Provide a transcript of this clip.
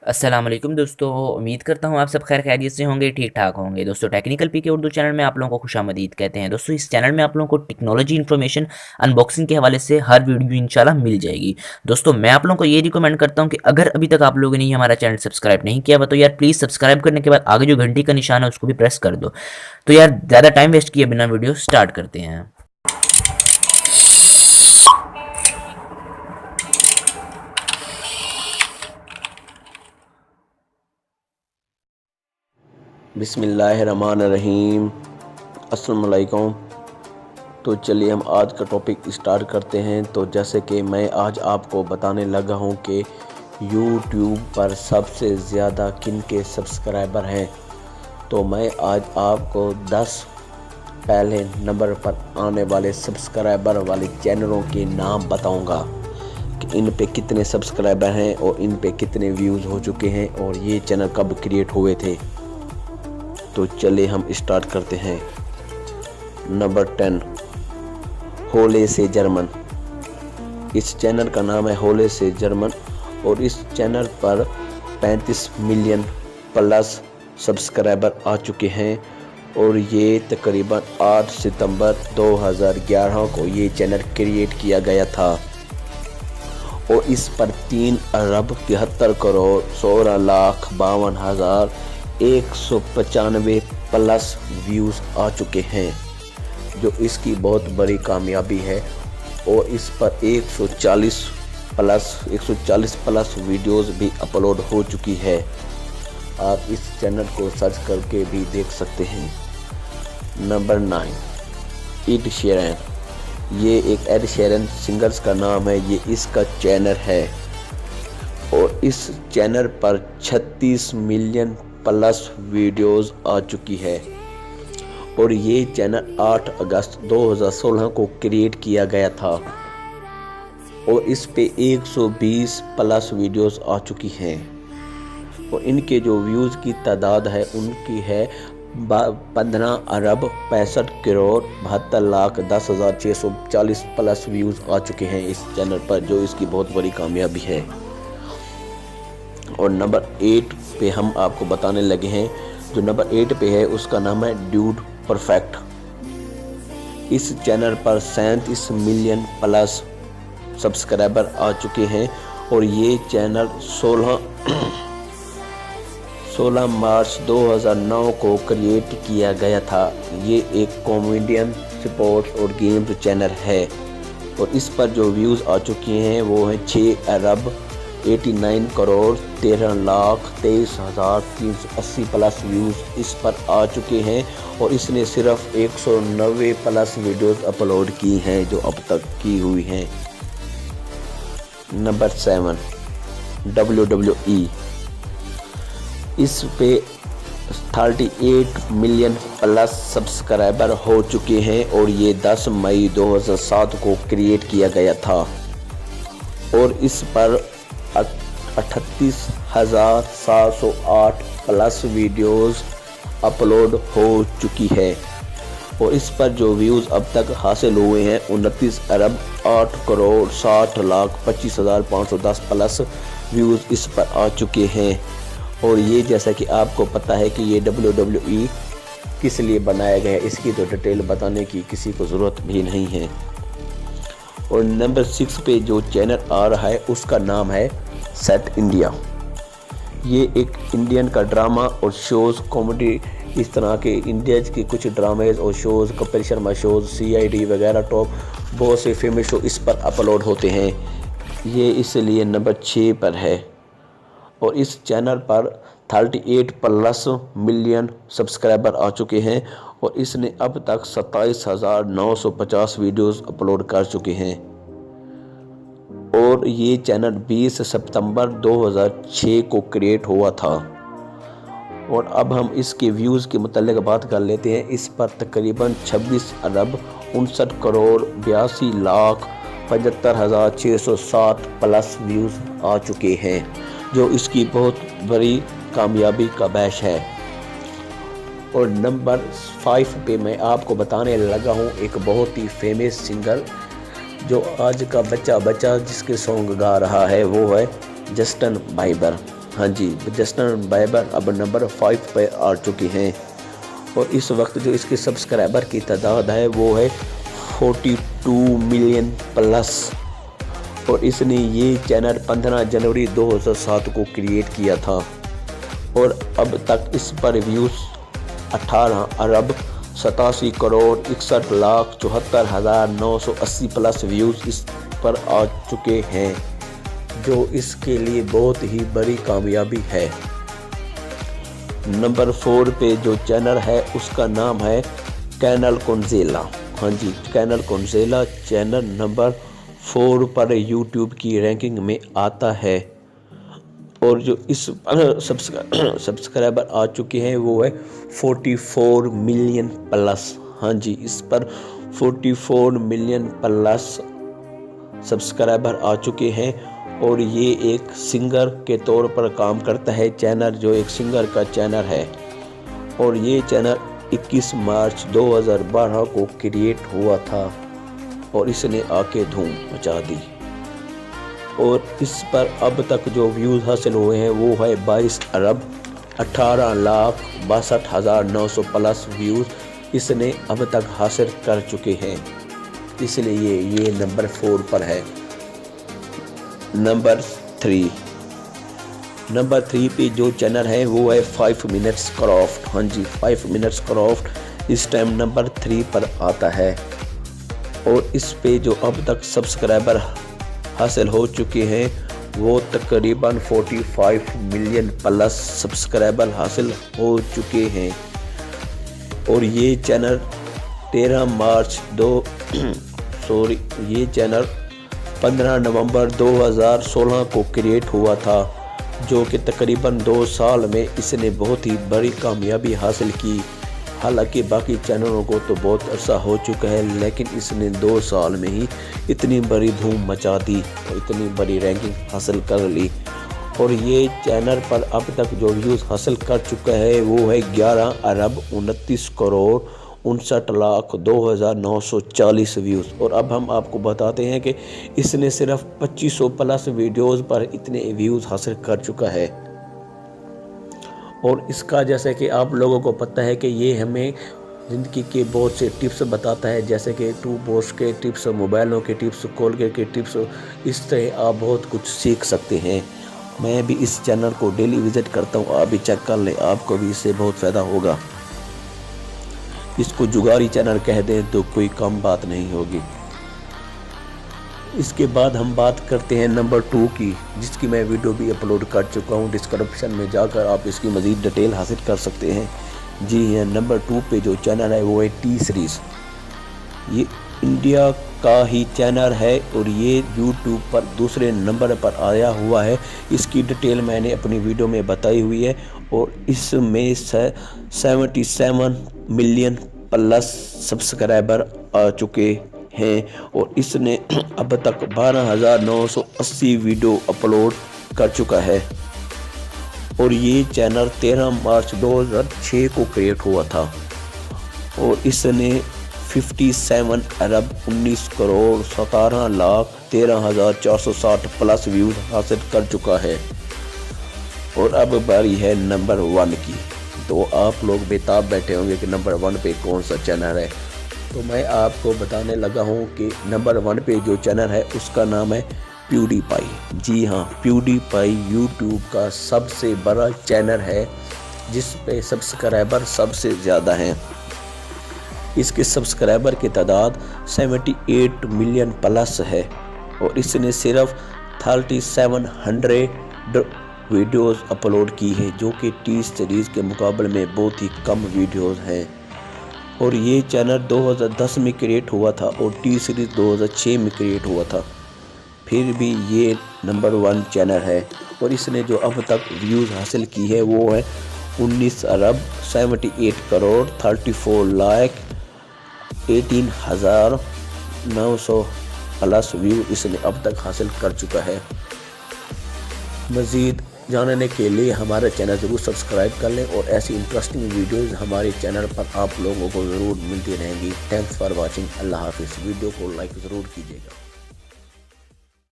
अस्सलाम वालेकुम दोस्तों, उम्मीद करता हूँ आप सब खैर खैरियत से होंगे, ठीक ठाक होंगे। दोस्तों टेक्निकल पी के उर्दू चैनल में आप लोगों को खुशामदीद कहते हैं। दोस्तों इस चैनल में आप लोगों को टेक्नोलॉजी इन्फॉर्मेशन अनबॉक्सिंग के हवाले से हर वीडियो इंशाल्लाह मिल जाएगी। दोस्तों मैं आप लोगों को ये रिकमेंड करता हूँ कि अगर अभी तक आप लोगों ने हमारा चैनल सब्सक्राइब नहीं किया हुआ तो यार प्लीज़ सब्सक्राइब करने के बाद आगे जो घंटी का निशान है उसको भी प्रेस कर दो। तो यार ज़्यादा टाइम वेस्ट किए बिना वीडियो स्टार्ट करते हैं। बिस्मिल्लाहिर्रहमानिर्रहीम। अस्सलाम वालेकुम। तो चलिए हम आज का टॉपिक स्टार्ट करते हैं। तो जैसे कि मैं आज आपको बताने लगा हूं कि यूट्यूब पर सबसे ज़्यादा किन के सब्सक्राइबर हैं। तो मैं आज आपको 10 पहले नंबर पर आने वाले सब्सक्राइबर वाले चैनलों के नाम बताऊंगा कि इन पे कितने सब्सक्राइबर हैं और इन पे कितने व्यूज़ हो चुके हैं और ये चैनल कब क्रिएट हुए थे। तो चलिए हम स्टार्ट करते हैं। नंबर 10, होले से जर्मन। इस चैनल का नाम है होले से जर्मन और इस चैनल पर 35 मिलियन प्लस सब्सक्राइबर आ चुके हैं और ये तकरीबन 8 सितंबर 2011 को ये चैनल क्रिएट किया गया था और इस पर 3 अरब 73 करोड़ 16 लाख 52,195 प्लस व्यूज़ आ चुके हैं, जो इसकी बहुत बड़ी कामयाबी है। और इस पर 140 प्लस वीडियोस भी अपलोड हो चुकी है। आप इस चैनल को सर्च करके भी देख सकते हैं। Number 9, Ed Sheeran. ये एक एड शेरन सिंगर्स का नाम है, ये इसका चैनल है और इस चैनल पर 36 मिलियन प्लस वीडियोस आ चुकी है और ये चैनल 8 अगस्त 2016 को क्रिएट किया गया था और इस पे 120 प्लस वीडियोस आ चुकी हैं और इनके जो व्यूज़ की तादाद है उनकी है 15 अरब 65 करोड़ 72 लाख 10,640 प्लस व्यूज़ आ चुके हैं इस चैनल पर, जो इसकी बहुत बड़ी कामयाबी है। और नंबर 8 पे हम आपको बताने लगे हैं। जो नंबर 8 पे है उसका नाम है ड्यूड परफेक्ट। इस चैनल पर 37 मिलियन प्लस सब्सक्राइबर आ चुके हैं और ये चैनल 16 मार्च 2009 को क्रिएट किया गया था। ये एक कॉमेडियन स्पोर्ट्स और गेम्स चैनल है और इस पर जो व्यूज़ आ चुके हैं वो हैं 6 अरब 89 करोड़ 13 लाख 23,380 प्लस व्यूज़ इस पर आ चुके हैं और इसने सिर्फ 190 प्लस वीडियोस अपलोड की हैं जो अब तक की हुई हैं। Number 7, WWE। इस पे 38 मिलियन प्लस सब्सक्राइबर हो चुके हैं और ये 10 मई 2007 को क्रिएट किया गया था और इस पर 38,708 प्लस वीडियोस अपलोड हो चुकी है और इस पर जो व्यूज़ अब तक हासिल हुए हैं 29 अरब 8 करोड़ 60 लाख 25,510 प्लस व्यूज़ इस पर आ चुके हैं। और ये जैसा कि आपको पता है कि ये WWE किस लिए बनाया गया है, इसकी तो डिटेल बताने की किसी को ज़रूरत भी नहीं है। और नंबर 6 पे जो चैनल आ रहा है उसका नाम है सेट इंडिया। ये एक इंडियन का ड्रामा और शोज़ कॉमेडी, इस तरह के इंडिया के कुछ ड्रामेज और shows, Kapil Sharma shows, CID वगैरह टॉप बहुत से फेमस शो इस पर अपलोड होते हैं। ये इसलिए नंबर 6 पर है और इस चैनल पर 38 प्लस मिलियन सब्सक्राइबर आ चुके हैं और इसने अब तक 27,950 वीडियोस अपलोड कर चुके हैं और ये चैनल 20 सितंबर 2006 को क्रिएट हुआ था। और अब हम इसके व्यूज़ के मुतालिक बात कर लेते हैं। इस पर तकरीबन 26 अरब 59 करोड़ 82 लाख 75,660 प्लस व्यूज़ आ चुके हैं, जो इसकी बहुत बड़ी कामयाबी का बैश है। और नंबर 5 पे मैं आपको बताने लगा हूँ एक बहुत ही फेमस सिंगर जो आज का बच्चा जिसके सॉन्ग गा रहा है वो है जस्टिन बाइबर। ہاں جی جسٹن بیبر اب نمبر 5 پہ آ چکی ہیں، اور اس وقت جو اس کے سبسکرائبر کی تعداد ہے وہ ہے 42 ملین پلس، اور اس نے یہ چینل 15 جنوری 2007 کو کریٹ کیا تھا، اور اب تک اس پر ویوز 18 ارب 87 کروڑ 61 لاکھ 74,980 پلس ویوز اس پر آ چکے ہیں، جو اس کے لیے بہت ہی بڑی کامیابی ہے۔ نمبر 4 پہ جو چینل ہے اس کا نام ہے کینل کونزیلا۔ ہاں جی کینل کونزیلا چینل نمبر 4 پر یوٹیوب کی رینکنگ میں آتا ہے، اور جو اس سبسکرائبر آ چکے ہیں وہ ہے 44 ملین پلس۔ ہاں جی اس پر 44 ملین پلس سبسکرائبر آ چکے ہیں، اور یہ ایک سنگر کے طور پر کام کرتا ہے چینل، جو ایک سنگر کا چینل ہے، اور یہ چینل 21 مارچ 2012 کو کریٹ ہوا تھا، اور اس نے آ کے دھوم مچا دی، اور اس پر اب تک جو ویوز حاصل ہوئے ہیں وہ ہے 22 ارب 18 لاکھ 62,900 پلس ویوز اس نے اب تک حاصل کر چکے ہیں، اس لیے یہ نمبر 4 پر ہے۔ نمبر 3 پہ جو چینل ہے وہ ہے 5 منٹس کرافٹ۔ ہاں جی 5 منٹس کرافٹ اس ٹائم نمبر 3 پر آتا ہے، اور اس پہ جو اب تک سبسکرائبر حاصل ہو چکے ہیں وہ تقریباً 45 ملین پلس سبسکرائبر حاصل ہو چکے ہیں، اور یہ چینل 13 مارچ یہ چینل 15 نومبر 2016 کو کریٹ ہوا تھا، جو کہ تقریباً 2 سال میں اس نے بہت ہی بڑی کامیابی حاصل کی۔ حالانکہ باقی چینلوں کو تو بہت عرصہ ہو چکا ہے، لیکن اس نے 2 سال میں ہی اتنی بڑی دھوم مچا دی اور اتنی بڑی رینکنگ حاصل کر لی، اور یہ چینل پر اب تک جو ویوز حاصل کر چکا ہے وہ ہے 11 ارب 29 کروڑ 59 لاکھ 2,940 ویوز، اور اب ہم آپ کو بتاتے ہیں کہ اس نے صرف 2500 پلس ویڈیوز پر اتنے ویوز حاصل کر چکا ہے، اور اس کا جیسے کہ آپ لوگوں کو پتہ ہے کہ یہ ہمیں زندگی کے بہت سے ٹپس بتاتا ہے، جیسے کہ ٹو پوسٹ کے ٹپس، موبائلوں کے ٹپس، کولگیٹ کے ٹپس، اس طرح آپ بہت کچھ سیکھ سکتے ہیں۔ میں بھی اس چینل کو ڈیلی وزٹ کرتا ہوں، آپ بھی چیک کر لیں، آپ کو بھی اس سے بہت فائدہ ہوگا۔ اس کو جگاری چینل کہہ دیں تو کوئی کم بات نہیں ہوگی۔ اس کے بعد ہم بات کرتے ہیں نمبر 2 کی، جس کی میں ویڈیو بھی اپلوڈ کر چکا ہوں، ڈسکرپشن میں جا کر آپ اس کی مزید ڈیٹیل حاصل کر سکتے ہیں۔ جی ہاں نمبر 2 پہ جو چینل ہے وہ ہے ٹی سیریز۔ یہ انڈیا کا ہی چینل ہے، اور یہ یوٹیوب پر دوسرے نمبر پر آیا ہوا ہے۔ اس کی ڈیٹیل میں نے اپنی ویڈیو میں بتائی ہوئی ہے، اور اس میں 77 ملین پلس سبسکرائبر آ چکے ہیں، اور اس نے اب تک 12,980 ویڈیو اپلوڈ کر چکا ہے، اور یہ چینل 13 مارچ 2006 کو کریٹ ہوا تھا، اور اس نے 57 ارب 19 کروڑ 17 لاکھ 13,460 پلس ویوز حاصل کر چکا ہے، اور اب باری ہے نمبر 1 کی۔ تو آپ لوگ بےتاب بیٹھے ہوں گے کہ نمبر 1 پہ کون سا چینل ہے، تو میں آپ کو بتانے لگا ہوں کہ نمبر 1 پہ جو چینل ہے اس کا نام ہے پیوڈی پائی۔ جی ہاں پیوڈی پائی یوٹیوب کا سب سے بڑا چینل ہے، جس پہ سبسکرائبر سب سے زیادہ ہیں۔ اس کے سبسکرائبر کی تعداد 78 ملین پلس ہے، اور اس نے صرف 3700 ویڈیوز اپلوڈ کی ہے، جو کہ ٹی سیریز کے مقابلے میں بہت ہی کم ویڈیوز ہیں، اور یہ چینل 2010 میں کریٹ ہوا تھا، اور ٹی سیریز 2006 میں کریٹ ہوا تھا، پھر بھی یہ نمبر 1 چینل ہے، اور اس نے جو اب تک ویوز حاصل کی ہے وہ ہے 19 ارب 78 کروڑ 34 لاکھ 18,900 پلس ویو اس نے اب تک حاصل کر چکا ہے۔ مزید جاننے کے لیے ہمارا چینل ضرور سبسکرائب کر لیں، اور ایسی انٹرسٹنگ ویڈیوز ہمارے چینل پر آپ لوگوں کو ضرور ملتی رہیں گی۔ Thanks for watching. اللہ حافظ۔ ویڈیو کو لائک ضرور کیجیے گا۔